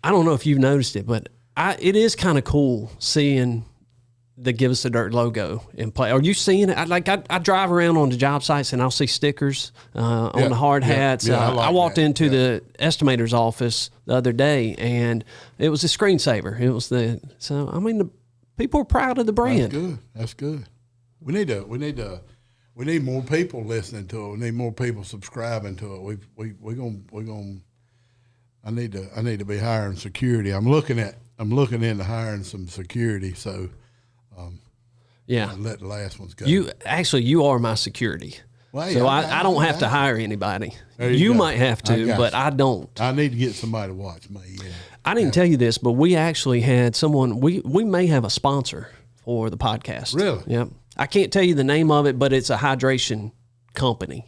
I don't know if you've noticed it, but it is kind of cool seeing the Give Us the Dirt logo in play. Are you seeing it? I drive around on the job sites and I'll see stickers on the hard hats. I walked into the estimator's office the other day and it was a screensaver. The people are proud of the brand. That's good. We need more people listening to it. We need more people subscribing to it. We're gonna. I need to be hiring security. I'm looking into hiring some security. So. Yeah, let the last ones go. You are my security. Well, so I don't have to hire anybody. You might have to, but I don't. I need to get somebody to watch me. Yeah. I didn't tell you this, but we actually had someone. We may have a sponsor for the podcast. Really? Yeah. I can't tell you the name of it, but it's a hydration company.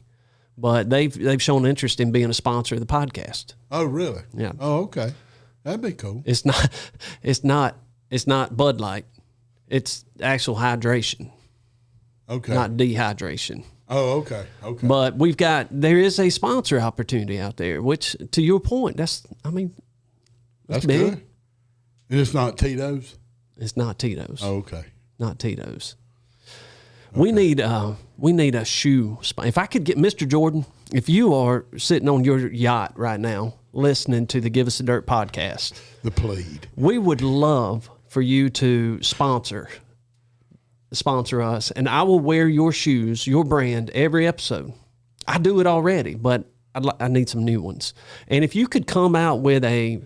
But they've shown interest in being a sponsor of the podcast. Oh, really? Yeah. Oh, okay. That'd be cool. It's not Bud Light. It's actual hydration. Okay. Not dehydration. Oh, okay. Okay. But there is a sponsor opportunity out there, which to your point, that's big. Good. And it's not Tito's? It's not Tito's. Oh, okay. Not Tito's. Okay. We need a shoe sponsor. If I could get Mr. Jordan, if you are sitting on your yacht right now listening to the Give Us the Dirt podcast. The Plead. We would love for you to sponsor us, and I will wear your shoes, your brand, every episode. I do it already, but I need some new ones. And if you could come out with here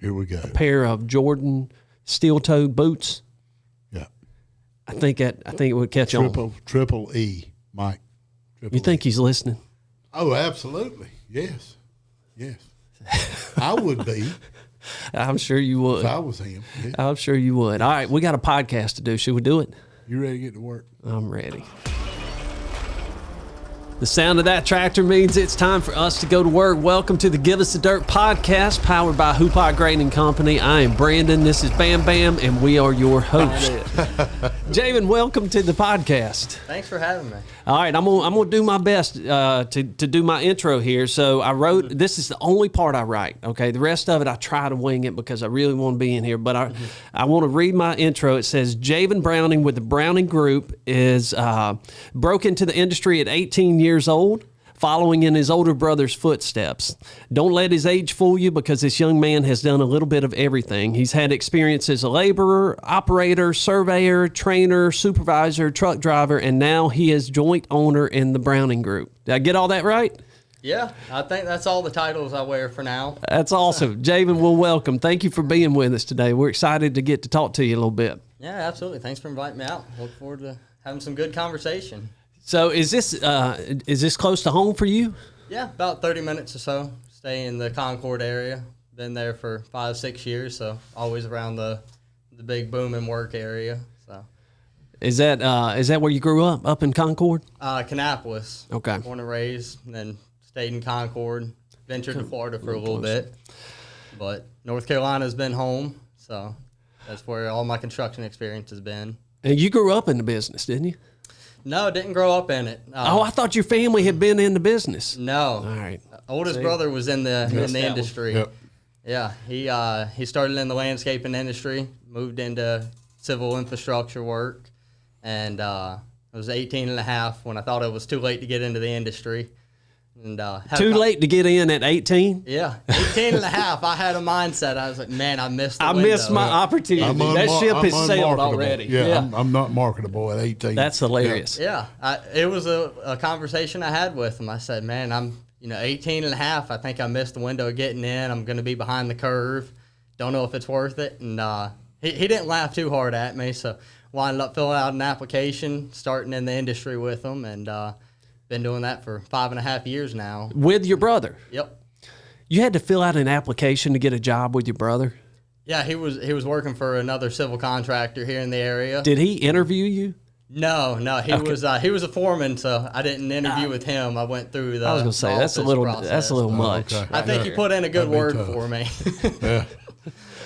we go, a pair of Jordan steel-toed boots, yeah, I think it would catch on. Triple E, Mike. You think he's listening? Oh, absolutely. Yes. I would be. I'm sure you would. If I was him. Yeah. I'm sure you would. All right, we got a podcast to do. Should we do it? You ready to get to work? I'm ready. The sound of that tractor means it's time for us to go to work. Welcome to the Give Us the Dirt podcast, powered by Hoopah Grading Company. I am Brandon. This is Bam Bam, and we are your hosts. Javan, welcome to the podcast. Thanks for having me. All right, I'm gonna do my best to do my intro here. So I wrote. This is the only part I write. Okay, the rest of it I try to wing it because I really want to be in here. But I want to read my intro. It says Javan Browning with the Browning Group is broke into the industry at 18 years old, following in his older brother's footsteps. Don't let his age fool you, because this young man has done a little bit of everything. He's had experience as a laborer, operator, surveyor, trainer, supervisor, truck driver, and now he is joint owner in the Browning Group. Did I get all that right? Yeah, I think that's all the titles I wear for now. That's awesome. Javan, well, welcome. Thank you for being with us today. We're excited to get to talk to you a little bit. Yeah, absolutely. Thanks for inviting me out. Look forward to having some good conversation. So is this close to home for you? Yeah, about 30 minutes or so. Stay in the Concord area. Been there for 5-6 years, so always around the big booming work area. So is that where you grew up in Concord? Kannapolis. Okay. Born and raised, and then stayed in Concord. Ventured to Florida for a little bit, but North Carolina's been home, so that's where all my construction experience has been. And you grew up in the business, didn't you? No, didn't grow up in it. I thought your family had been in the business. No. All right. Oldest brother was in the industry. Yep. Yeah, he started in the landscaping industry, moved into civil infrastructure work, and I was 18 and a half when I thought it was too late to get into the industry. And too late to get in at 18? Yeah, 18 and a half. I had a mindset. I was like, man, I missed the window. Missed my opportunity. That ship has sailed already. Yeah. I'm not marketable at 18. That's hilarious. Yeah, it was a conversation I had with him. I said, man, I'm 18 and a half. I think I missed the window of getting in. I'm going to be behind the curve. Don't know if it's worth it. And he didn't laugh too hard at me, so wound up filling out an application, starting in the industry with him, and been doing that for 5.5 years now. With your brother? Yep. You had to fill out an application to get a job with your brother? Yeah, he was working for another civil contractor here in the area. Did he interview you? No, he was a foreman, so I didn't interview with him. I went through the. I was gonna say that's a little much. Okay. I think he put in a good word for me. Yeah,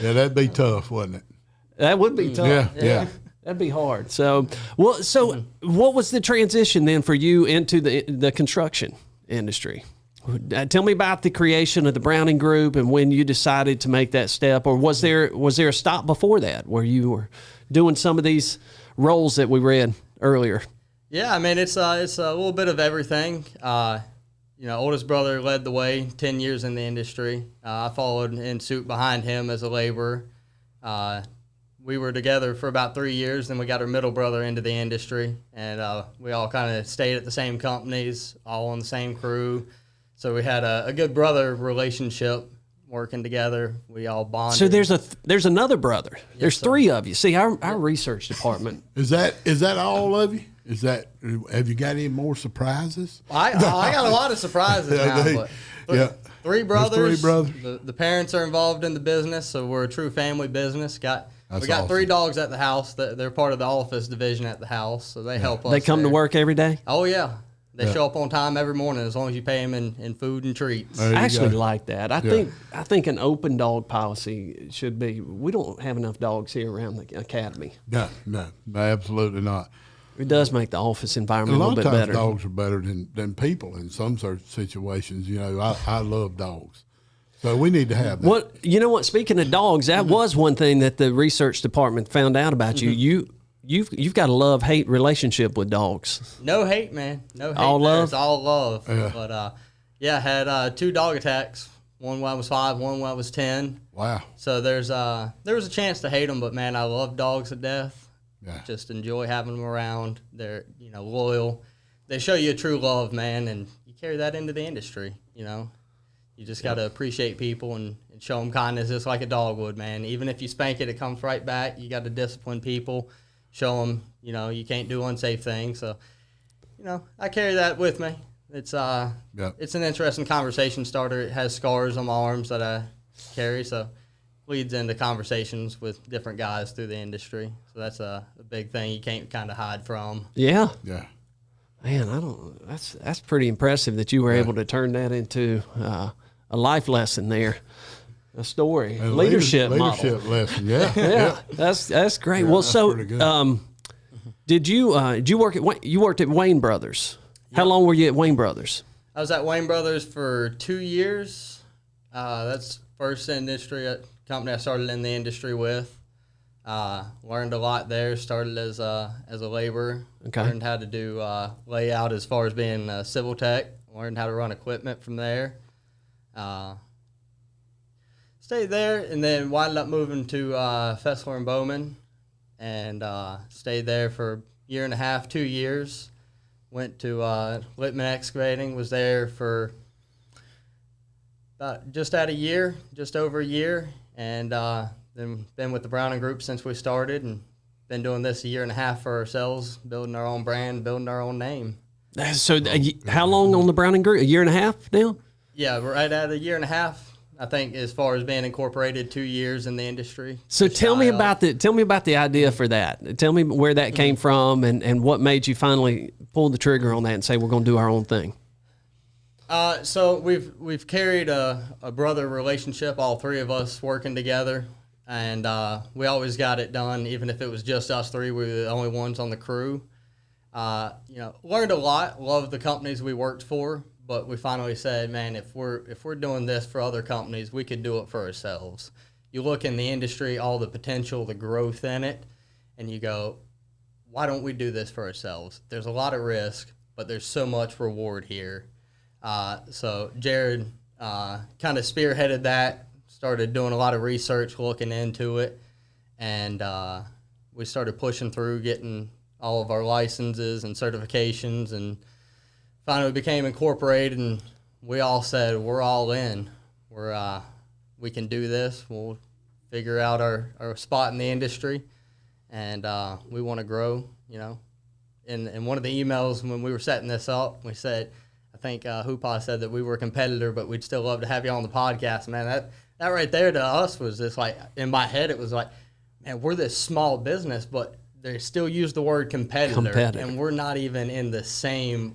that'd be tough, wouldn't it? That would be tough. Yeah. That'd be hard. So what was the transition then for you into the construction industry? Tell me about the creation of the Browning Group and when you decided to make that step, or was there a stop before that where you were doing some of these roles that we read earlier? Yeah, I mean, it's a little bit of everything. Oldest brother led the way, 10 years in the industry. I followed in suit behind him as a laborer. We were together for about 3 years, then we got our middle brother into the industry, and we all kind of stayed at the same companies, all on the same crew. So we had a good brother relationship working together. We all bonded. So there's another brother. Yes, there's sir. 3 of you. See, our research department. Is that all of you? Have you got any more surprises? I got a lot of surprises now, but 3 brothers. There's 3 brothers. The parents are involved in the business, so we're a true family business. We got awesome. 3 dogs at the house. They're part of the office division at the house, so they help us. They come to work every day? Oh, yeah. They show up on time every morning as long as you pay them in food and treats. There you I actually go. like that. I think an open dog policy should be. We don't have enough dogs here around the academy. No, absolutely not. It does make the office A environment a lot little of bit times better. dogs are better than people in some certain situations. I love dogs. So we need to have that. What speaking of dogs, that was one thing that the research department found out about you. You've got a love-hate relationship with dogs. No hate, man. No hate. All love? It's all love. Yeah. But I had 2 dog attacks. One when I was 5, one when I was 10. Wow. So there was a chance to hate them, but man, I love dogs to death. Yeah. Just enjoy having them around. They're loyal. They show you true love, man, and you carry that into the industry. You just got to appreciate people and show them kindness just like a dog would, man. Even if you spank it, it comes right back. You got to discipline people. Show them, you can't do unsafe things. So, I carry that with me. It's it's an interesting conversation starter. It has scars on my arms that I carry, so leads into conversations with different guys through the industry. So that's a big thing you can't kind of hide from. Yeah. Yeah. Man, that's pretty impressive that you were able to turn that into a life lesson there. A story, And leadership leadership lesson. Yeah. Yeah, that's great. Yeah, well, that's so pretty good. did you worked at Wayne Brothers? How long were you at Wayne Brothers? I was at Wayne Brothers for 2 years. That's first company I started in the industry with. Learned a lot there. Started as a laborer. Okay. Learned how to do layout as far as being a civil tech. Learned how to run equipment from there. Stayed there and then wound up moving to Fessler and Bowman, and stayed there for a year and a half, 2 years. Went to Littman Excavating. Was there for about just over a year, and then been with the Browning Group since we started, and been doing this a year and a half for ourselves, building our own brand, building our own name. So, how long on the Browning Group? A year and a half now? Yeah, we're right at a year and a half. I think as far as being incorporated, 2 years in the industry. So tell me about the idea for that. Tell me where that came from and what made you finally pull the trigger on that and say we're going to do our own thing. So we've carried a brother relationship, all 3 of us working together, and we always got it done, even if it was just us 3. We were the only ones on the crew. Learned a lot. Loved the companies we worked for. But we finally said, man, if we're doing this for other companies, we could do it for ourselves. You look in the industry, all the potential, the growth in it, and you go, why don't we do this for ourselves? There's a lot of risk, but there's so much reward here. So Jared kind of spearheaded that, started doing a lot of research, looking into it, and we started pushing through, getting all of our licenses and certifications, and finally became incorporated, and we all said, we're all in. We can do this. We'll figure out our spot in the industry, and we want to grow, In one of the emails when we were setting this up, we said, I think Hoopaw said that we were a competitor, but we'd still love to have you on the podcast. Man, that right there to us was just like, in my head, it was like, man, we're this small business, but they still use the word competitor, and we're not even in the same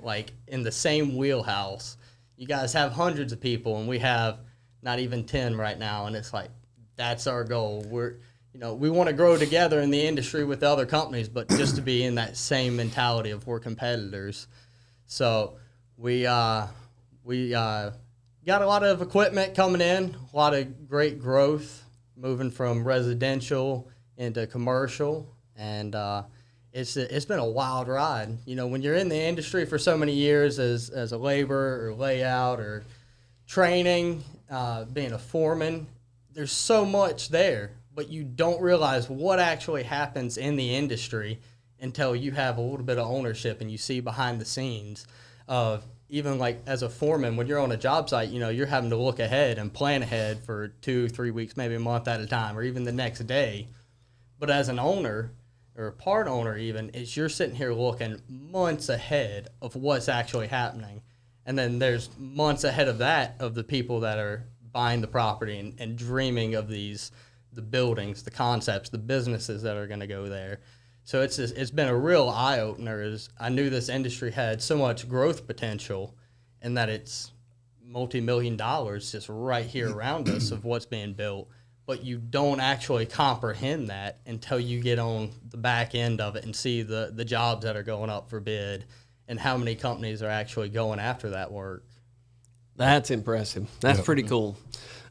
wheelhouse. You guys have hundreds of people, and we have not even 10 right now, and it's like, that's our goal. We want to grow together in the industry with the other companies, but just to be in that same mentality of we're competitors. So we we got a lot of equipment coming in, a lot of great growth, moving from residential into commercial, and it's been a wild ride. You know, when you're in the industry for so many years as a laborer or layout or training, being a foreman, there's so much there, but you don't realize what actually happens in the industry until you have a little bit of ownership and you see behind the scenes of, even like as a foreman, when you're on a job site, you know, you're having to look ahead and plan ahead for 2-3 weeks, maybe a month at a time, or even the next day. But as an owner, or a part owner even, is you're sitting here looking months ahead of what's actually happening. And then there's months ahead of that of the people that are buying the property and dreaming of the buildings, the concepts, the businesses that are going to go there. So it's been a real eye-opener. As I knew this industry had so much growth potential, and that it's multi-million dollars just right here around us of what's being built. But you don't actually comprehend that until you get on the back end of it and see the jobs that are going up for bid and how many companies are actually going after that work. That's impressive. That's pretty cool.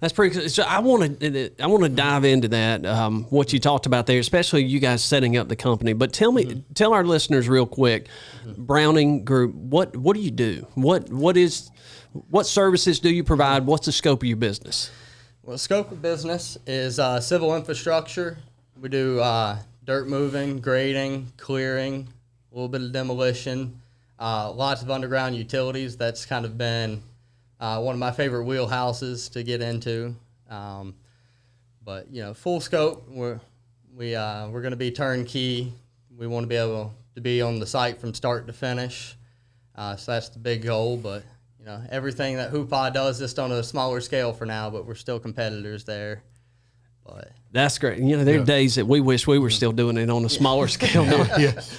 That's pretty cool. So I want to dive into that, what you talked about there, especially you guys setting up the company. But tell our listeners real quick, Browning Group, what do you do? What services do you provide? What's the scope of your business? Well, the scope of business is civil infrastructure. We do dirt moving, grading, clearing, a little bit of demolition, lots of underground utilities. That's kind of been one of my favorite wheelhouses to get into. But, you know, full scope, we're going to be turnkey. We want to be able to be on the site from start to finish. So that's the big goal. But, you know, everything that Hoopah does, just on a smaller scale for now, but we're still competitors there. But that's great. You know, there are days that we wish we were still doing it on a smaller scale. Yes.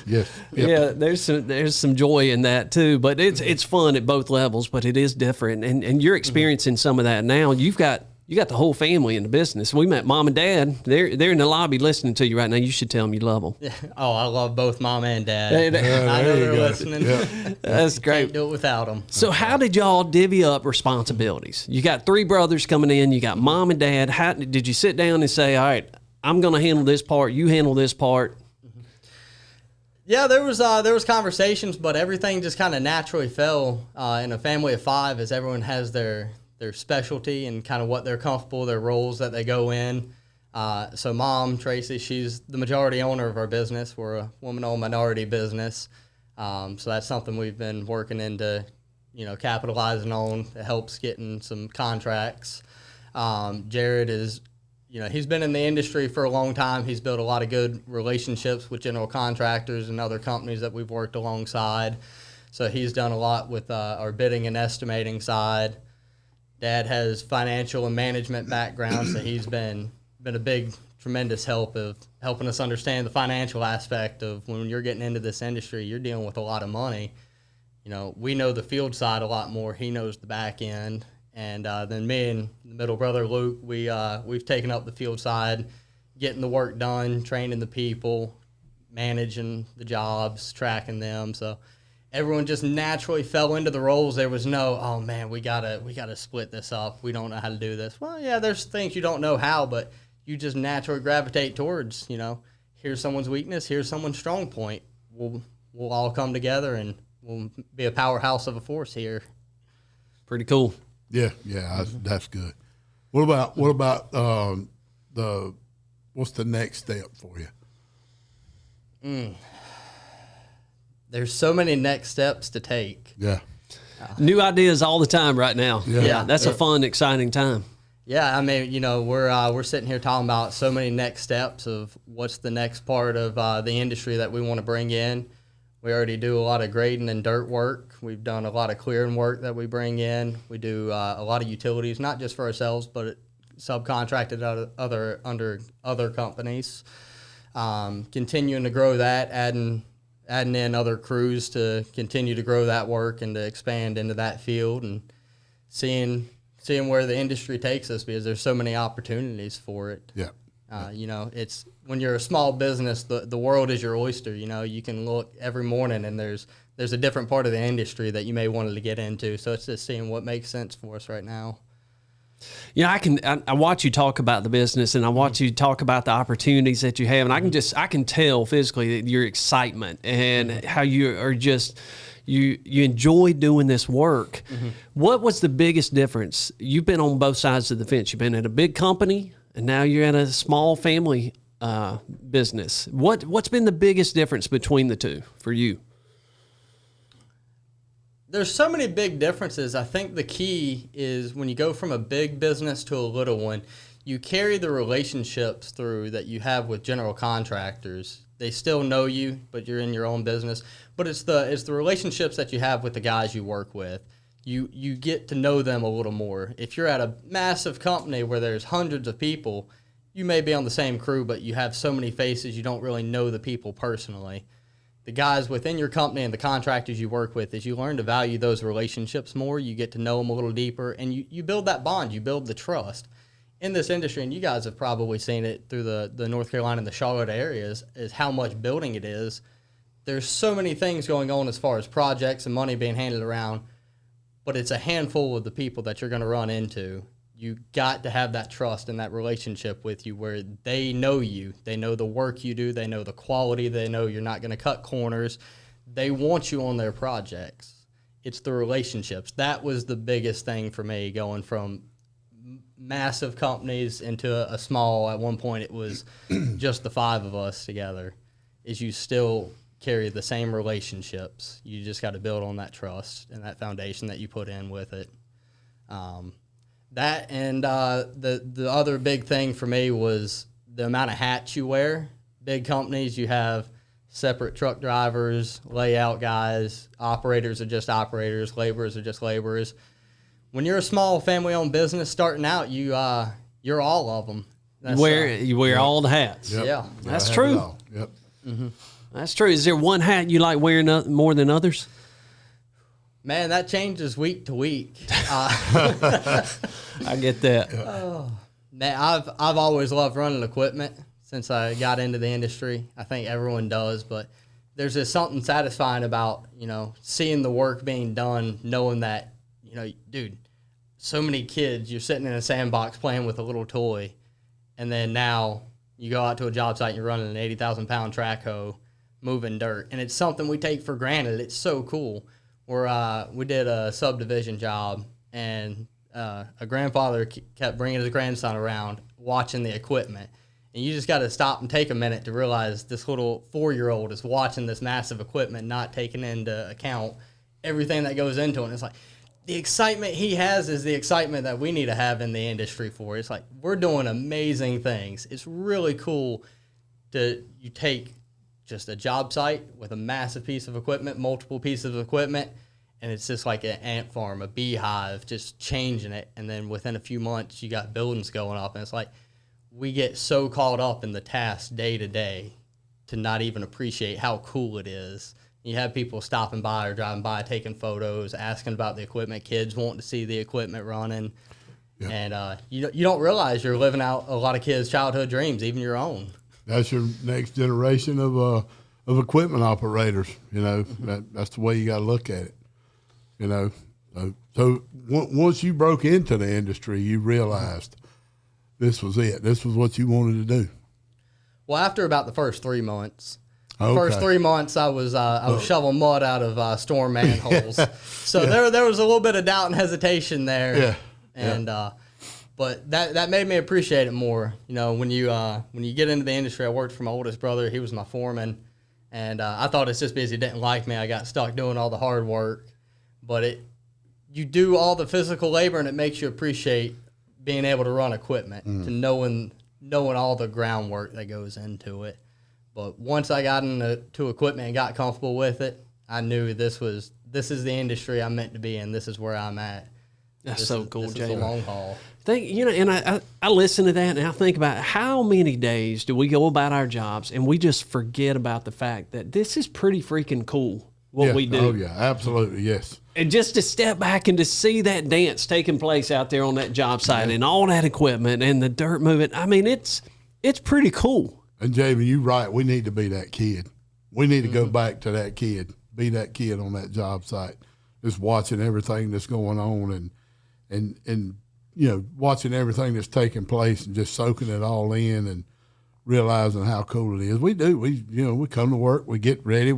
Yeah, there's some joy in that too. But it's fun at both levels, but it is different. And you're experiencing some of that now. You got the whole family in the business. We met Mom and Dad. They're in the lobby listening to you right now. You should tell them you love them. Yeah. Oh, I love both Mom and Dad. I know they're listening. Yeah. That's great. Can't do it without them. So how did y'all divvy up responsibilities? You got 3 brothers coming in. You got Mom and Dad. How did you sit down and say, all right, I'm going to handle this part, you handle this part? Yeah, there was conversations, but everything just kind of naturally fell in a family of 5, as everyone has their specialty and kind of what they're comfortable, their roles that they go in. So Mom, Tracy, she's the majority owner of our business. We're a woman-owned minority business. So that's something we've been working into, you know, capitalizing on. It helps getting some contracts. Jared is, you know, he's been in the industry for a long time. He's built a lot of good relationships with general contractors and other companies that we've worked alongside. So he's done a lot with our bidding and estimating side. Dad has financial and management background, so he's been a big, tremendous help of helping us understand the financial aspect of when you're getting into this industry, you're dealing with a lot of money. You know, we know the field side a lot more. He knows the back end. And then me and the middle brother, Luke, we've taken up the field side, getting the work done, training the people, managing the jobs, tracking them. So everyone just naturally fell into the roles. There was no, oh man, we gotta split this up. We don't know how to do this. Well, yeah, there's things you don't know how, but you just naturally gravitate towards, you know, here's someone's weakness, here's someone's strong point. We'll all come together and we'll be a powerhouse of a force here. Pretty cool. Yeah, that's good. What about what's the next step for you? There's so many next steps to take. Yeah. New ideas all the time right now. Yeah. That's a fun, exciting time. Yeah, I mean, you know, we're sitting here talking about so many next steps of what's the next part of the industry that we want to bring in. We already do a lot of grading and dirt work. We've done a lot of clearing work that we bring in. We do a lot of utilities, not just for ourselves, but subcontracted under other companies. Continuing to grow that, adding in other crews to continue to grow that work and to expand into that field, and seeing where the industry takes us, because there's so many opportunities for it. Yeah. You know, it's when you're a small business, the world is your oyster. You know, you can look every morning and there's there's a different part of the industry that you may want to get into. So it's just seeing what makes sense for us right now. You know, I watch you talk about the business, and I watch you talk about the opportunities that you have, and I can tell physically that your excitement and how you are just, you enjoy doing this work. What was the biggest difference? You've been on both sides of the fence. You've been at a big company, and now you're at a small family business. What's been the biggest difference between the two for you? There's so many big differences. I think the key is when you go from a big business to a little one, you carry the relationships through that you have with general contractors. They still know you, but you're in your own business. But it's the relationships that you have with the guys you work with. You get to know them a little more. If you're at a massive company where there's hundreds of people, you may be on the same crew, but you have so many faces, you don't really know the people personally. The guys within your company and the contractors you work with, as you learn to value those relationships more, you get to know them a little deeper, and you build that bond, you build the trust. In this industry, and you guys have probably seen it through the North Carolina and the Charlotte areas, is how much building it is. There's so many things going on as far as projects and money being handed around, but it's a handful of the people that you're going to run into. You got to have that trust and that relationship with you where they know you. They know the work you do. They know the quality. They know you're not going to cut corners. They want you on their projects. It's the relationships. That was the biggest thing for me, going from massive companies into a small. At one point, it was just the 5 of us together. Is you still carry the same relationships. You just got to build on that trust and that foundation that you put in with it. That and the other big thing for me was the amount of hats you wear. Big companies, you have separate truck drivers, layout guys, operators are just operators, laborers are just laborers. When you're a small family-owned business starting out, you're all of them. You wear all the hats. Yep. Yeah, that's I have true. it all. Yep. That's true. Is there one hat you like wearing more than others? Man, that changes week to week. I get that. Man, I've always loved running equipment since I got into the industry. I think everyone does, but there's just something satisfying about, seeing the work being done, knowing that, dude, so many kids, you're sitting in a sandbox playing with a little toy, and then now you go out to a job site and you're running an 80,000-pound track hoe, moving dirt, and it's something we take for granted. It's so cool. We did a subdivision job, and a grandfather kept bringing his grandson around, watching the equipment. And you just got to stop and take a minute to realize this little 4-year-old is watching this massive equipment, not taking into account everything that goes into it. And it's like, the excitement he has is the excitement that we need to have in the industry for. It's like, we're doing amazing things. It's really cool you take just a job site with a massive piece of equipment, multiple pieces of equipment, and it's just like an ant farm, a beehive, just changing it. And then within a few months, you got buildings going up, and it's like we get so caught up in the task day to day to not even appreciate how cool it is. You have people stopping by or driving by, taking photos, asking about the equipment, kids wanting to see the equipment running. Yep. And you don't realize you're living out a lot of kids' childhood dreams, even your own. That's your next generation of equipment operators. That's the way you got to look at it. So once you broke into the industry, you realized this was it. This was what you wanted to do. Well, after about the first 3 months, okay. First 3 months, I was shoveling mud out of storm manholes. So yeah. there was a little bit of doubt and hesitation there. Yeah. And but that made me appreciate it more. When you get into the industry, I worked for my oldest brother. He was my foreman, and I thought it's just because he didn't like me, I got stuck doing all the hard work. But you do all the physical labor, and it makes you appreciate being able to run equipment, to knowing all the groundwork that goes into it. But once I got into equipment and got comfortable with it, I knew this is the industry I'm meant to be in. This is where I'm at. That's so cool, Jay. This is the long haul. And I listen to that and I think about how many days do we go about our jobs and we just forget about the fact that this is pretty freaking cool what we do. Oh yeah, absolutely, yes. And just to step back and to see that dance taking place out there on that job site and all that equipment and the dirt moving, I mean, it's pretty cool. And Jamie, you're right. We need to be that kid. We need to go back to that kid. be that kid on that job site, just watching everything that's going on and watching everything that's taking place and just soaking it all in and realizing how cool it is. We do. We come to work, we get ready,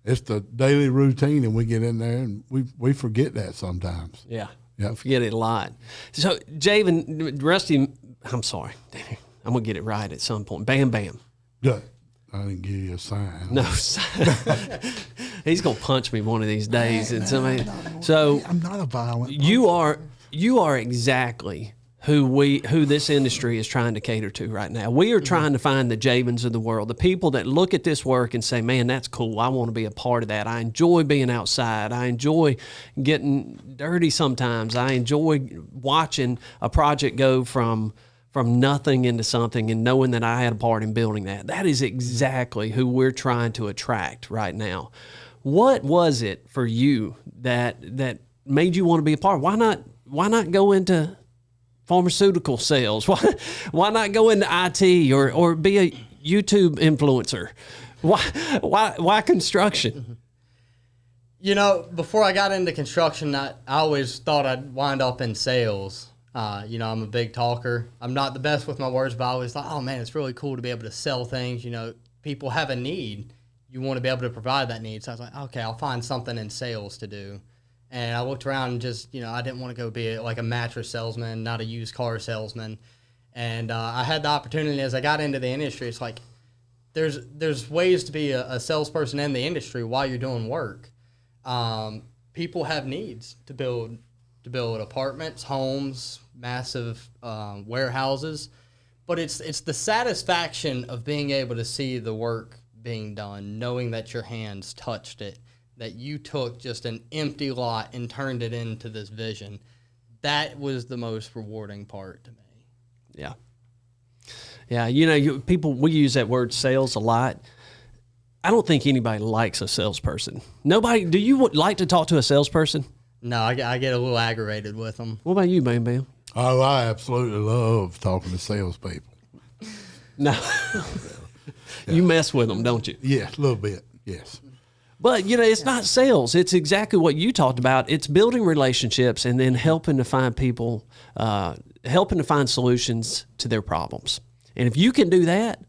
it's the daily routine, and we get in there and we forget that sometimes. Yeah. Yeah. I forget it a lot. So, Javan, Rusty, I'm sorry. I'm going to get it right at some point. Bam Bam. Yeah. I didn't give you a sign. No. He's going to punch me one of these days. So I'm not a violent person. You are exactly who this industry is trying to cater to right now. We are trying to find the Javans of the world, the people that look at this work and say, man, that's cool. I want to be a part of that. I enjoy being outside. I enjoy getting dirty sometimes. I enjoy watching a project go from nothing into something and knowing that I had a part in building that. That is exactly who we're trying to attract right now. What was it for you that made you want to be a part? Why not go into pharmaceutical sales? Why not go into IT or be a YouTube influencer? Why construction? Before I got into construction, I always thought I'd wind up in sales. I'm a big talker. I'm not the best with my words, but I always thought, oh man, it's really cool to be able to sell things. People have a need. You want to be able to provide that need. So I was like, okay, I'll find something in sales to do. And I looked around and just, I didn't want to go be like a mattress salesman, not a used car salesman. And I had the opportunity as I got into the industry. It's like there's ways to be a salesperson in the industry while you're doing work. People have needs to build apartments, homes, massive warehouses. But it's the satisfaction of being able to see the work being done, knowing that your hands touched it, that you took just an empty lot and turned it into this vision. That was the most rewarding part to me. Yeah. Yeah, we use that word sales a lot. I don't think anybody likes a salesperson. Nobody. Do you like to talk to a salesperson? No, I get a little aggravated with them. What about you, Bam Bam? Oh, I absolutely love talking to salespeople. No. You mess with them, don't you? Yeah, a little bit, yes. But, it's not sales. It's exactly what you talked about. It's building relationships and then helping to find people, helping to find solutions to their problems. And if you can do that,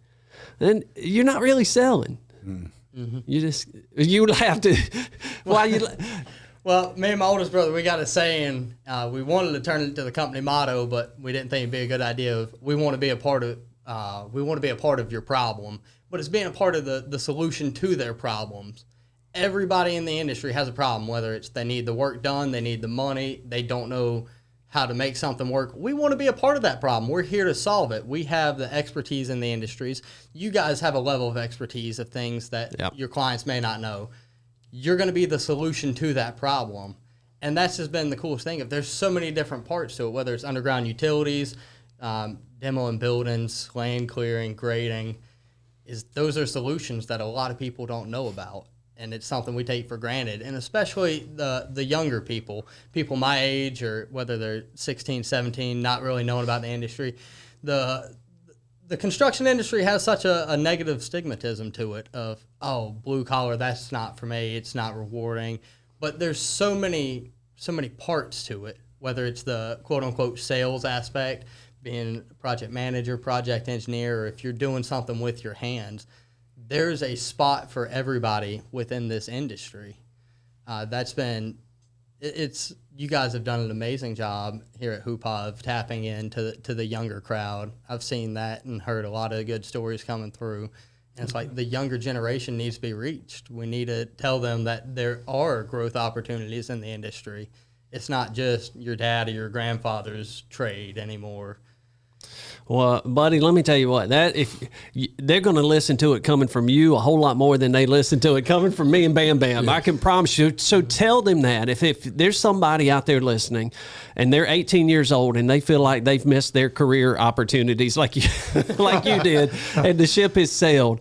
then you're not really selling. Mm-hmm. You would have to, Well, me and my oldest brother, we got a saying. We wanted to turn it into the company motto, but we didn't think it'd be a good idea. We want to be a part of your problem, but it's being a part of the solution to their problems. Everybody in the industry has a problem, whether it's they need the work done, they need the money, they don't know how to make something work. We want to be a part of that problem. We're here to solve it. We have the expertise in the industries. You guys have a level of expertise of things that your clients may not know. You're going to be the solution to that problem. And that's just been the coolest thing. If there's so many different parts to it, whether it's underground utilities, demoing buildings, land clearing, grading, those are solutions that a lot of people don't know about. And it's something we take for granted. And especially the younger people my age, or whether they're 16, 17, not really knowing about the industry. The construction industry has such a negative stigmatism to it of, oh, blue collar, that's not for me, it's not rewarding. But there's so many parts to it, whether it's the quote unquote sales aspect, being a project manager, project engineer, or if you're doing something with your hands. There's a spot for everybody within this industry. You guys have done an amazing job here at Hoopah of tapping into the younger crowd. I've seen that and heard a lot of good stories coming through. And it's like the younger generation needs to be reached. We need to tell them that there are growth opportunities in the industry. It's not just your dad or your grandfather's trade anymore. Well, buddy, let me tell you what, they're going to listen to it coming from you a whole lot more than they listen to it coming from me and Bam Bam. I can promise you. So tell them that if there's somebody out there listening and they're 18 years old and they feel like they've missed their career opportunities like you, like you did, and the ship has sailed,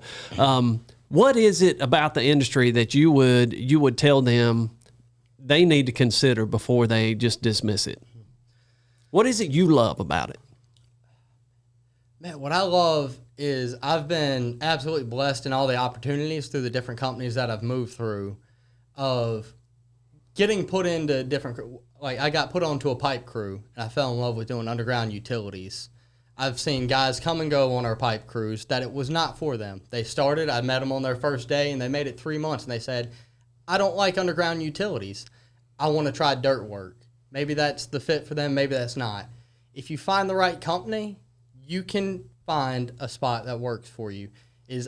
what is it about the industry that you would tell them they need to consider before they just dismiss it? What is it you love about it? Man, what I love is I've been absolutely blessed in all the opportunities through the different companies that I've moved through. of getting put into different, like I got put onto a pipe crew and I fell in love with doing underground utilities. I've seen guys come and go on our pipe crews that it was not for them. They started, I met them on their first day and they made it 3 months and they said, I don't like underground utilities. I want to try dirt work. Maybe that's the fit for them, maybe that's not. If you find the right company, you can find a spot that works for you.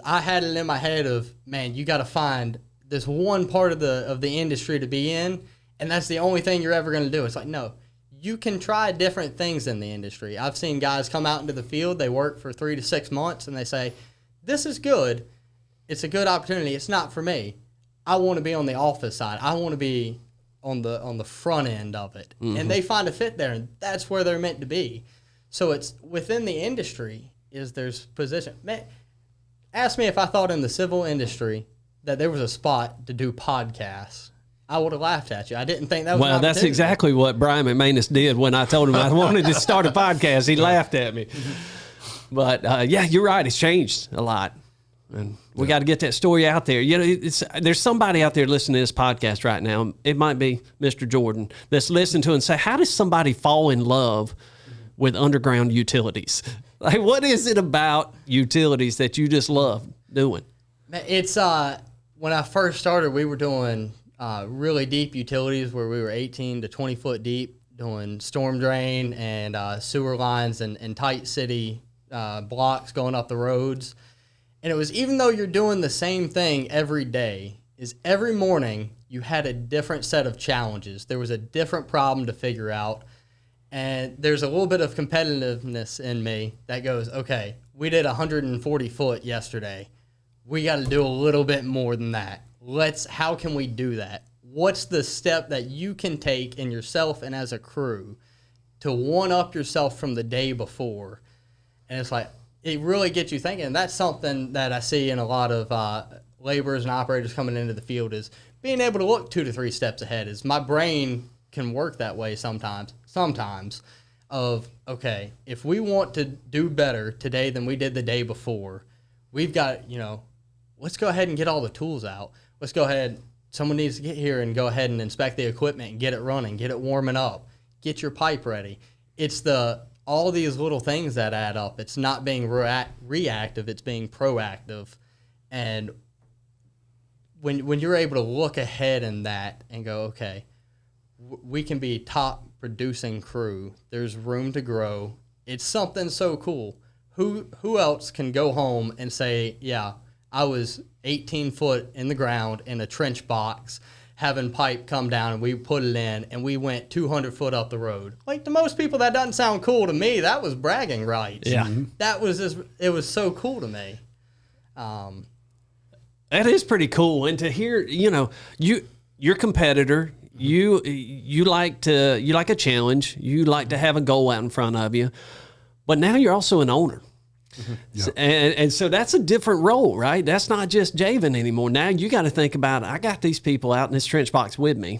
I had it in my head of, man, you got to find this one part of the industry to be in, and that's the only thing you're ever going to do. It's like, no, you can try different things in the industry. I've seen guys come out into the field, they work for 3 to 6 months, and they say, this is good. It's a good opportunity. It's not for me. I want to be on the office side. I want to be on the front end of it. Mm-hmm. And they find a fit there, and that's where they're meant to be. So it's within the industry there's position. Man, ask me if I thought in the civil industry that there was a spot to do podcasts. I would have laughed at you. I didn't think that was Well, that's exactly what Brian McManus did when I told him I wanted to start a podcast. He laughed at me. But, yeah, you're right. It's changed a lot. And we got to get that story out there. You know, there's somebody out there listening to this podcast right now. It might be Mr. Jordan that's listening to it and say, how does somebody fall in love with underground utilities? Like, what is it about utilities that you just love doing? It's when I first started, we were doing really deep utilities where we were 18 to 20 foot deep, doing storm drain and sewer lines and tight city blocks going up the roads. And it was, even though you're doing the same thing every day, is every morning you had a different set of challenges. There was a different problem to figure out. And there's a little bit of competitiveness in me that goes, okay, we did 140 foot yesterday. We got to do a little bit more than that. How can we do that? What's the step that you can take in yourself and as a crew to one-up yourself from the day before? And it's like, it really gets you thinking. And that's something that I see in a lot of laborers and operators coming into the field, is being able to look 2 to 3 steps ahead. Is my brain can work that way sometimes of, okay, if we want to do better today than we did the day before, we've got, let's go ahead and get all the tools out. Let's go ahead. Someone needs to get here and go ahead and inspect the equipment and get it running, get it warming up, get your pipe ready. It's all these little things that add up. It's not being reactive, it's being proactive. And when you're able to look ahead in that and go, okay, we can be top producing crew. There's room to grow. It's something so cool. Who else can go home and say, yeah, I was 18 foot in the ground in a trench box, having pipe come down, and we put it in, and we went 200 foot up the road. Like, to most people, that doesn't sound cool. To me, that was bragging rights. Yeah. That was it was so cool to me. That is pretty cool. And to hear, your competitor, you like a challenge. You like to have a goal out in front of you. But now you're also an owner. Mm-hmm. Yep. And so that's a different role, right? That's not just Javan anymore. Now you got to think about, I got these people out in this trench box with me.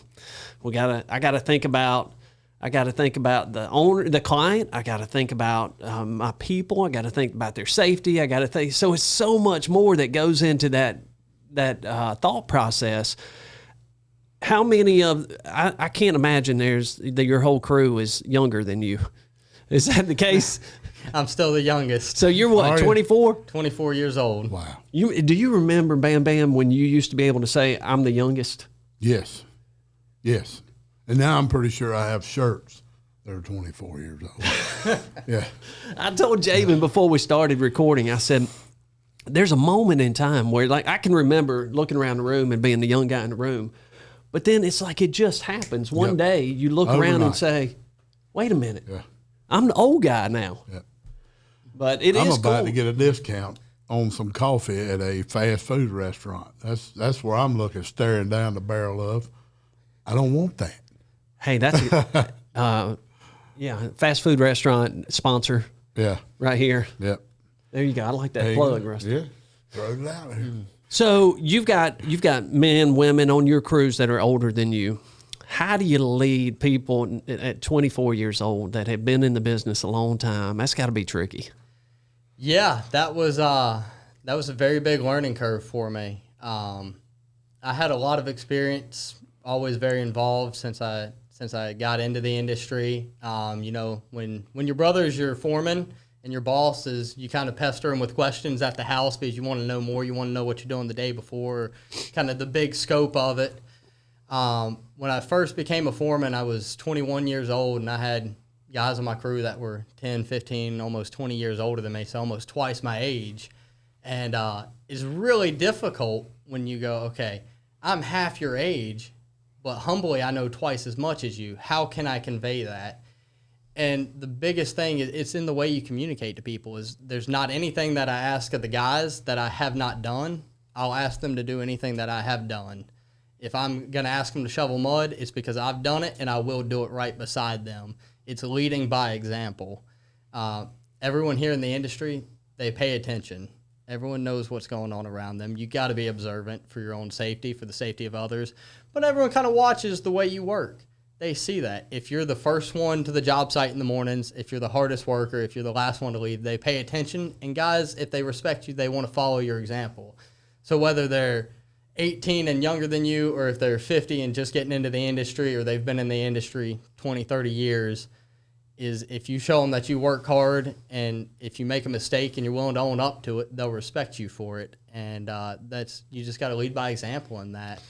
I got to think about the owner, the client. I got to think about my people. I got to think about their safety. I got to think. So it's so much more that goes into that thought process. How many I can't imagine your whole crew is younger than you. Is that the case? I'm still the youngest. So you're what, 24? 24 years old. Wow. Do you remember, Bam Bam, when you used to be able to say, I'm the youngest? Yes. And now I'm pretty sure I have shirts that are 24 years old. Yeah. I told Javan before we started recording, I said, there's a moment in time where, like, I can remember looking around the room and being the young guy in the room, but then it's like it just happens. One day you look around and say, wait a minute. Yeah. I'm the old guy now. Yeah. But I'm about to get a discount on some coffee at a fast food restaurant. That's where I'm looking, staring down the barrel of. I don't want that. Hey, that's fast food restaurant sponsor. Yeah. Right here. Yep. There you go. I like that plug, Rusty. Yeah. Throw it out here. So you've got men, women on your crews that are older than you. How do you lead people at 24 years old that have been in the business a long time? That's got to be tricky. Yeah, that was a very big learning curve for me. I had a lot of experience, always very involved since I got into the industry. You know, when your brother is your foreman and your boss is, you kind of pester him with questions at the house because you want to know more. You want to know what you're doing the day before, kind of the big scope of it. When I first became a foreman, I was 21 years old, and I had guys on my crew that were 10, 15, almost 20 years older than me, so almost twice my age. And it's really difficult when you go, okay, I'm half your age, but humbly I know twice as much as you. How can I convey that? And the biggest thing is it's in the way you communicate to people. Is there's not anything that I ask of the guys that I have not done. I'll ask them to do anything that I have done. If I'm going to ask them to shovel mud, it's because I've done it and I will do it right beside them. It's leading by example. Everyone here in the industry, they pay attention. Everyone knows what's going on around them. You got to be observant for your own safety, for the safety of others. But everyone kind of watches the way you work. They see that. If you're the first one to the job site in the mornings, if you're the hardest worker, if you're the last one to leave, they pay attention. And guys, if they respect you, they want to follow your example. So whether they're 18 and younger than you, or if they're 50 and just getting into the industry, or they've been in the industry 20, 30 years, is if you show them that you work hard, and if you make a mistake and you're willing to own up to it, they'll respect you for it. And you just got to lead by example in that.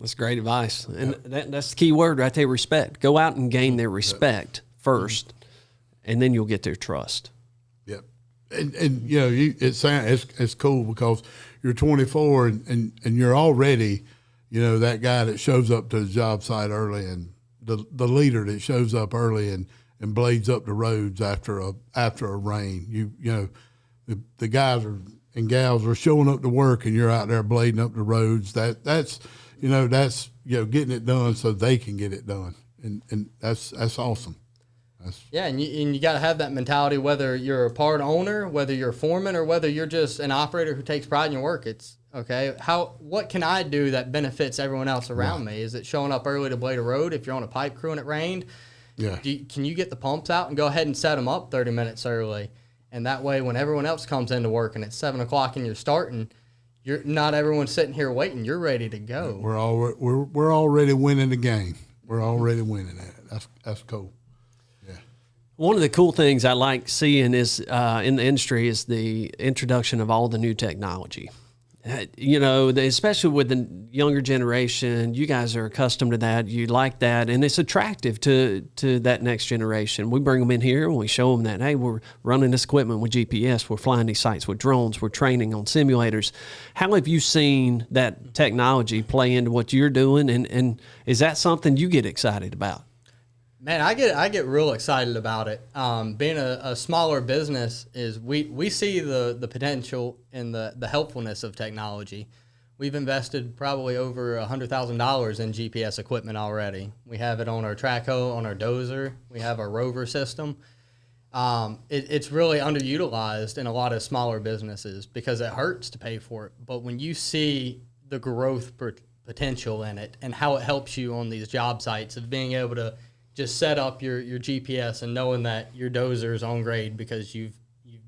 That's great advice. And that's the key word right there, respect. Go out and gain their respect first, and then you'll get their trust. Yep. And you know, it's cool because you're 24 and you're already, you know, that guy that shows up to the job site early, and the leader that shows up early and blades up the roads after a rain. You know, the guys and gals are showing up to work, and you're out there blading up the roads. That's getting it done so they can get it done, and that's awesome. And you got to have that mentality, whether you're a part owner, whether you're a foreman, or whether you're just an operator who takes pride in your work. It's okay. What can I do that benefits everyone else around me? Is it showing up early to blade a road if you're on a pipe crew and it rained? Yeah. Can you get the pumps out and go ahead and set them up 30 minutes early? And that way, when everyone else comes into work and it's 7 o'clock and you're starting, you're not everyone's sitting here waiting. You're ready to go. We're already winning the game. We're already winning it. That's cool. Yeah. One of the cool things I like seeing is in the industry is the introduction of all the new technology. You know, especially with the younger generation, you guys are accustomed to that. You like that, and it's attractive to that next generation. We bring them in here and we show them that, hey, we're running this equipment with GPS. We're flying these sites with drones. We're training on simulators. How have you seen that technology play into what you're doing, and is that something you get excited about? Man, I get real excited about it. Being a smaller business, is we see the potential and the helpfulness of technology. We've invested probably over $100,000 in GPS equipment already. We have it on our track hoe, on our dozer. We have our rover system. It's really underutilized in a lot of smaller businesses because it hurts to pay for it. But when you see the growth potential in it and how it helps you on these job sites of being able to just set up your GPS and knowing that your dozer is on grade because you've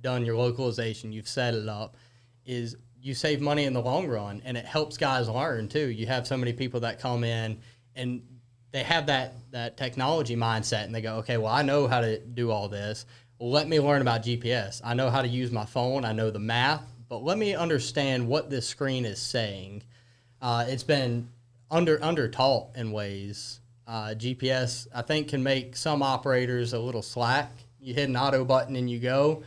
done your localization, you've set it up, is you save money in the long run, and it helps guys learn too. You have so many people that come in and they have that technology mindset, and they go, okay, well, I know how to do all this. Well, let me learn about GPS. I know how to use my phone. I know the math, but let me understand what this screen is saying. It's been under taught in ways. GPS, I think, can make some operators a little slack. You hit an auto button and you go.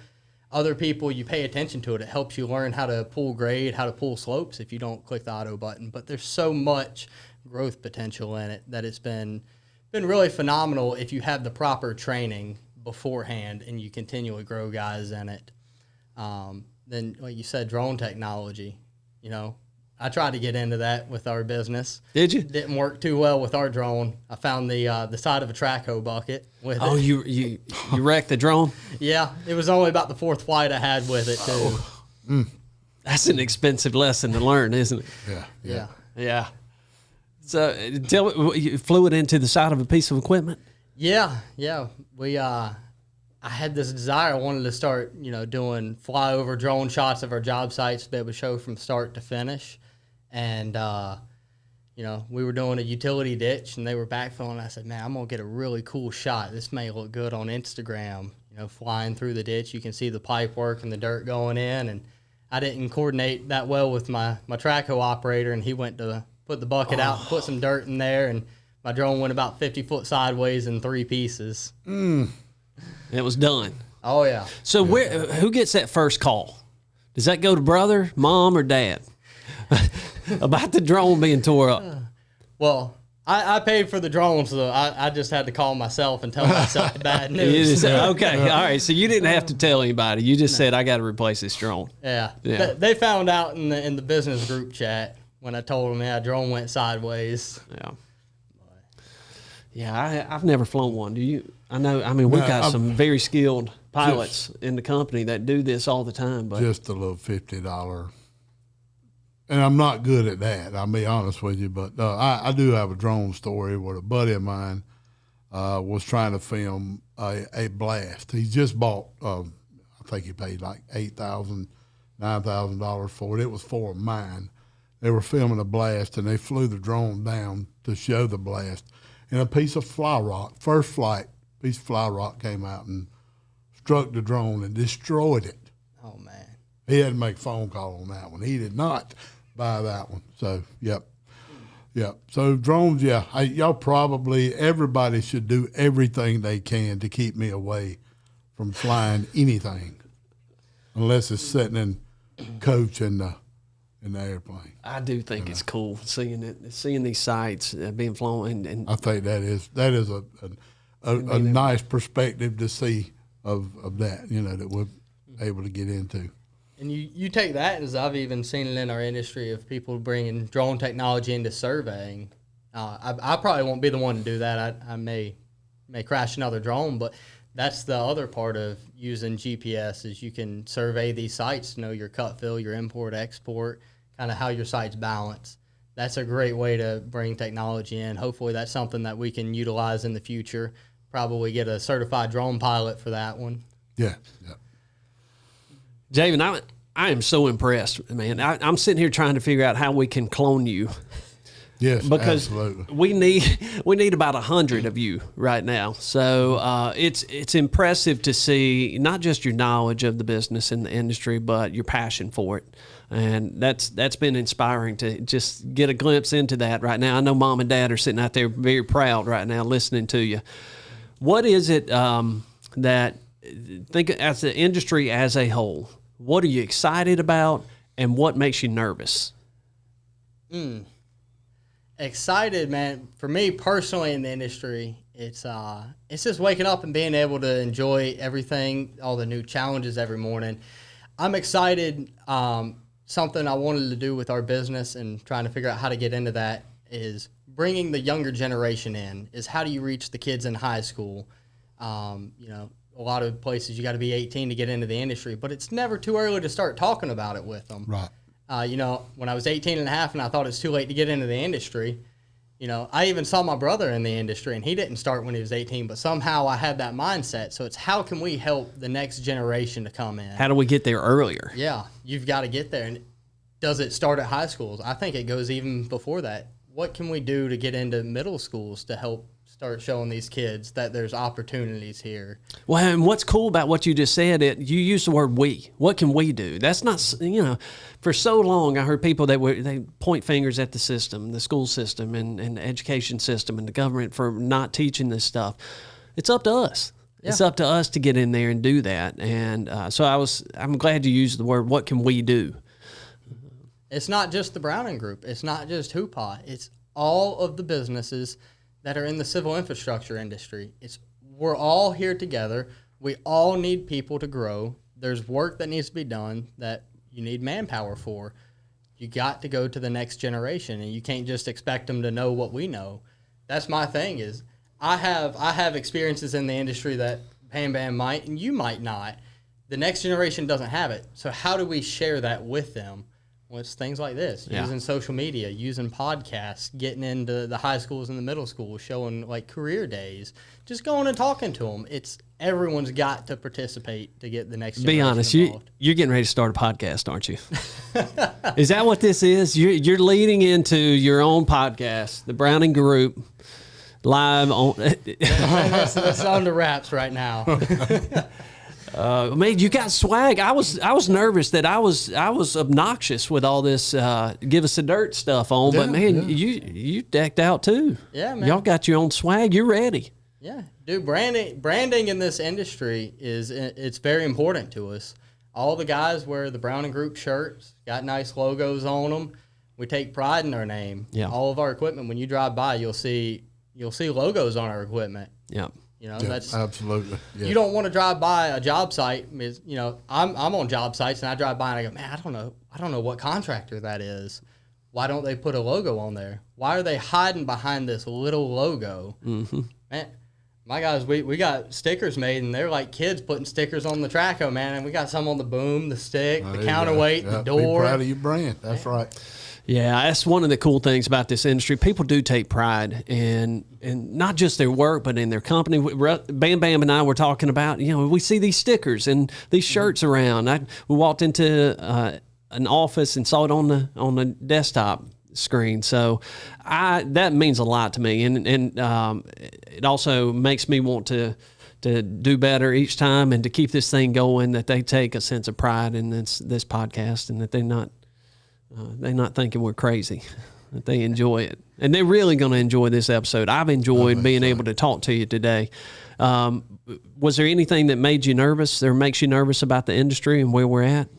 Other people, you pay attention to it. It helps you learn how to pull grade, how to pull slopes if you don't click the auto button. But there's so much growth potential in it that it's been really phenomenal if you have the proper training beforehand and you continually grow guys in it. Then, like you said, drone technology, you know, I tried to get into that with our business. Did you? Didn't work too well with our drone. I found the side of a track hoe bucket with it. You wrecked the drone? Yeah, it was only about the fourth flight I had with it too. That's an expensive lesson to learn, isn't it? Yeah. So you flew it into the side of a piece of equipment? Yeah. We I had this desire. I wanted to start, doing flyover drone shots of our job sites to be able to show from start to finish. And we were doing a utility ditch and they were backfilling. I said, man, I'm going to get a really cool shot. This may look good on Instagram, flying through the ditch. You can see the pipe work and the dirt going in. And I didn't coordinate that well with my track hoe operator, and he went to put the bucket out and put some dirt in there, and my drone went about 50 foot sideways in 3 pieces. It was done. Oh, yeah. So who gets that first call? Does that go to brother, mom, or dad? About the drone being tore up. Well, I paid for the drone, so I just had to call myself and tell myself the bad news. You just said, okay, all right. So you didn't have to tell anybody. You just said, I got to replace this drone. Yeah. Yeah. They found out in the business group chat when I told them, yeah, drone went sideways. Yeah. Yeah, I've never flown one. Do you? I know. I mean, we've got some very skilled pilots in the company that do this all the time. But just a little $50, and I'm not good at that. I'll be honest with you, but I do have a drone story where a buddy of mine was trying to film a blast. He just bought. I think he paid like $8,000, $9,000 for it. It was for mine. They were filming a blast, and they flew the drone down to show the blast. And a piece of fly rock, first flight, piece of fly rock came out and struck the drone and destroyed it. Oh, man. He had to make a phone call on that one. He did not buy that one. So, yep. So drones, y'all probably, everybody should do everything they can to keep me away from flying anything, unless it's sitting in coach in the airplane. I do think it's cool seeing these sites being flown, and I think that is a nice perspective to see of that, that we're able to get into. And you take that, as I've even seen it in our industry, of people bringing drone technology into surveying. I probably won't be the one to do that. I may crash another drone, but that's the other part of using GPS is you can survey these sites to know your cut fill, your import, export, kind of how your site's balanced. That's a great way to bring technology in. Hopefully that's something that we can utilize in the future. Probably get a certified drone pilot for that one. Yeah. Javan, I am so impressed, man. I'm sitting here trying to figure out how we can clone you. Yes, because absolutely. we need about 100 of you right now. So it's impressive to see not just your knowledge of the business and the industry, but your passion for it. And that's been inspiring to just get a glimpse into that right now. I know Mom and Dad are sitting out there very proud right now listening to you. What is it that, think as the industry as a whole, what are you excited about and what makes you nervous? Excited, man. For me personally in the industry, it's just waking up and being able to enjoy everything, all the new challenges every morning. I'm excited. Something I wanted to do with our business and trying to figure out how to get into that is bringing the younger generation in. Is how do you reach the kids in high school? A lot of places you got to be 18 to get into the industry, but it's never too early to start talking about it with them. Right. When I was 18 and a half and I thought it's too late to get into the industry, I even saw my brother in the industry and he didn't start when he was 18, but somehow I had that mindset. So it's how can we help the next generation to come in? How do we get there earlier? Yeah, you've got to get there. And does it start at high schools? I think it goes even before that. What can we do to get into middle schools to help start showing these kids that there's opportunities here? Well, and what's cool about what you just said, you used the word we. What can we do? That's not, for so long I heard people they point fingers at the system, the school system and the education system and the government for not teaching this stuff. It's up to us. Yeah. It's up to us to get in there and do that. And so I'm glad you used the word, what can we do? It's not just the Browning Group. It's not just Hoopah. It's all of the businesses that are in the civil infrastructure industry. We're all here together. We all need people to grow. There's work that needs to be done that you need manpower for. You got to go to the next generation, and you can't just expect them to know what we know. That's my thing is I have experiences in the industry that Bam Bam might, and you might not. The next generation doesn't have it. So how do we share that with them? Well, it's things like this, using social media, using podcasts, getting into the high schools and the middle schools, showing like career days, just going and talking to them. It's everyone's got to participate to get the next Be generation honest, involved. you're getting ready to start a podcast, aren't you? Is that what this is? You're leading into your own podcast, the Browning Group, live on. That's on the wraps right now. Man, you got swag. I was nervous that I was obnoxious with all this give us the dirt stuff on, but man, you decked out too. Yeah, man. Y'all got your own swag. You're ready. Yeah, dude. Branding in this industry it's very important to us. All the guys wear the Browning Group shirts, got nice logos on them. We take pride in our name. Yeah. All of our equipment. When you drive by, you'll see logos on our equipment. Yeah. You know, Yeah, that's absolutely. Yeah. You don't want to drive by a job site. You know, I'm on job sites and I drive by and I go, man, I don't know what contractor that is. Why don't they put a logo on there? Why are they hiding behind this little logo? Mm-hmm. Man, my guys, we got stickers made and they're like kids putting stickers on the Traco, man. And we got some on the boom, the stick, the counterweight, the door. Be proud of your brand. That's right. Yeah, that's one of the cool things about this industry. People do take pride in not just their work, but in their company. Bam Bam and I were talking about, we see these stickers and these shirts around. We walked into an office and saw it on the desktop screen. So that means a lot to me, and it also makes me want to do better each time and to keep this thing going. That they take a sense of pride in this podcast, and that they're not thinking we're crazy, that they enjoy it. And they're really going to enjoy this episode. I've enjoyed being able to talk to you today. Was there anything that made you nervous or makes you nervous about the industry and where we're at?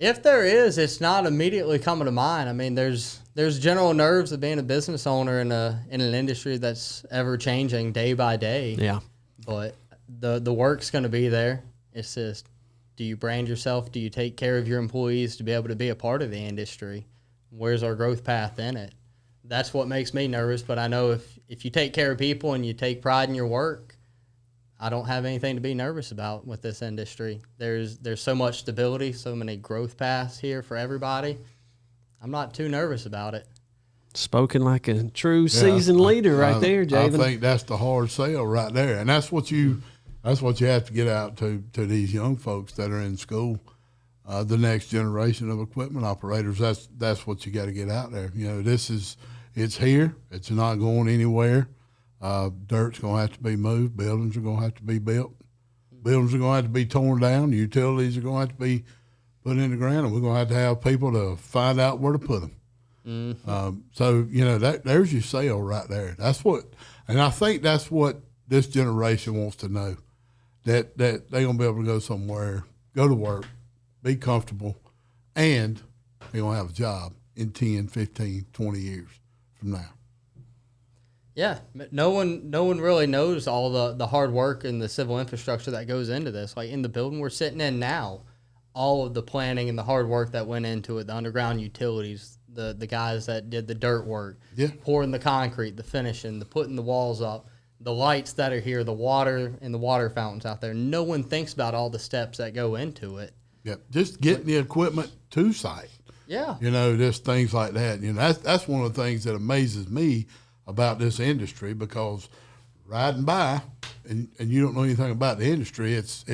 If there is, it's not immediately coming to mind. I mean, there's general nerves of being a business owner in an industry that's ever changing day by day. Yeah. But the work's going to be there. It's just, do you brand yourself? Do you take care of your employees to be able to be a part of the industry? Where's our growth path in it? That's what makes me nervous. But I know if you take care of people and you take pride in your work, I don't have anything to be nervous about with this industry. There's so much stability, so many growth paths here for everybody. I'm not too nervous about it. Spoken like a true seasoned leader right there, Javan. I think that's the hard sell right there, and that's what you have to get out to these young folks that are in school, the next generation of equipment operators. That's what you got to get out there. It's here. It's not going anywhere. Dirt's going to have to be moved. Buildings are going to have to be built. Buildings are going to have to be torn down. Utilities are going to have to be put in the ground, and we're going to have people to find out where to put them. Mm-hmm. So there's your sale right there. That's what, and I think that's what this generation wants to know, that they're going to be able to go somewhere, go to work, be comfortable, and they're going to have a job in 10, 15, 20 years from now. Yeah, no one really knows all the hard work and the civil infrastructure that goes into this. Like in the building we're sitting in now, all of the planning and the hard work that went into it, the underground utilities, the guys that did the dirt work, pouring the concrete, the finishing, the putting the walls up, the lights that are here, the water and the water fountains out there. No one thinks about all the steps that go into it. Yep, just getting the equipment to site. Yeah. Just things like that. That's one of the things that amazes me about this industry, because riding by and you don't know anything about the industry, it's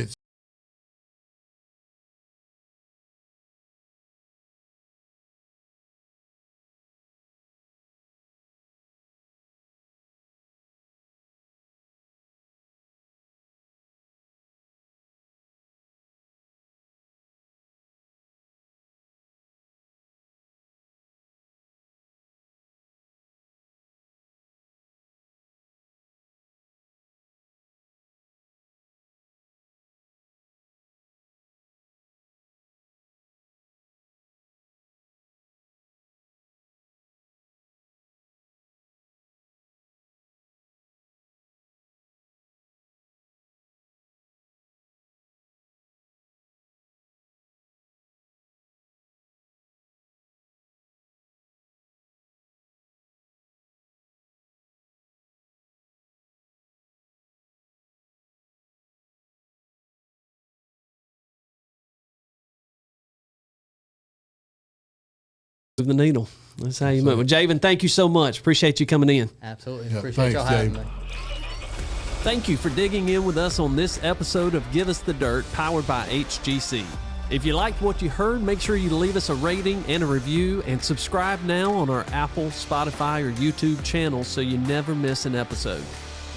Move the needle. That's how you move. Well, Javan, thank you so much. Appreciate you coming in. Absolutely. Yeah, Appreciate y'all thanks, having Dave. me. Thank you for digging in with us on this episode of Give Us the Dirt, powered by HGC. If you liked what you heard, make sure you leave us a rating and a review, and subscribe now on our Apple, Spotify, or YouTube channels so you never miss an episode.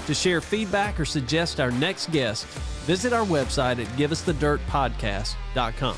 To share feedback or suggest our next guest, visit our website at giveusthedirtpodcast.com.